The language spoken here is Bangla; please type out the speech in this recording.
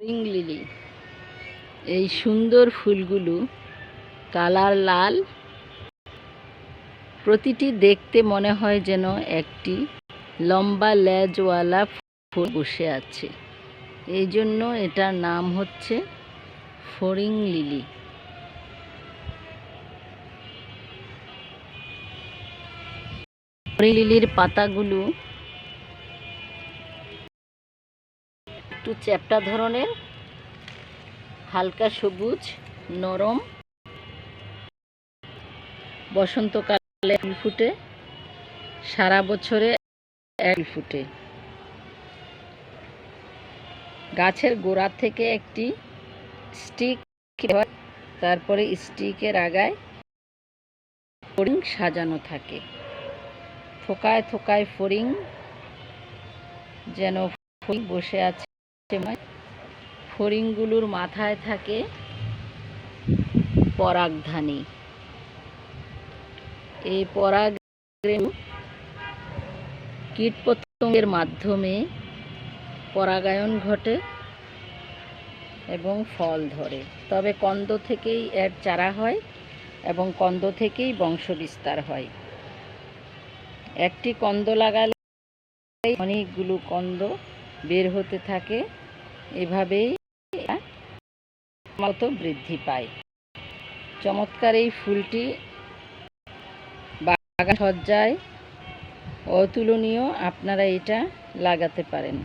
Spring lily. এই সুন্দর ফুলগুলো কালার লাল, প্রতিটি দেখতে মনে হয় যেন একটি লম্বা লেজওয়ালা ফুল বসে আছে। এই জন্য এটার নাম হচ্ছে স্প্রিং লিলি। স্প্রিং লিলির পাতাগুলো একটু চ্যাপ্টা ধরনের, হালকা সবুজ, নরম। বসন্তকালে ফুল ফুটে, সারা বছরে এক ফুটে। গাছের গোড়া থেকে একটি স্টিক, তারপরে স্টিকের আগায় ফড়িং সাজানো থাকে। থোকায় থোকায় ফড়িং, যেন ফড়িং বসে আছে। ফড়িংগুলোর মাথায় থাকে পরাগধানী। এই পরাগরেণু কীটপতঙ্গের মাধ্যমে পরাগায়ন ঘটে এবং ফল ধরে। তবে কন্দ থেকেই এর চারা হয় এবং কন্দ থেকেই বংশ বিস্তার হয়। একটি কন্দ লাগালে অনেকগুলো কন্দ বের হতে থাকে। এভাবেই ক্রমাগত বৃদ্ধি পায়। চমৎকার এই ফুলটি বাগান সজ্জায় অতুলনীয়। আপনারা এটা লাগাতে পারেন।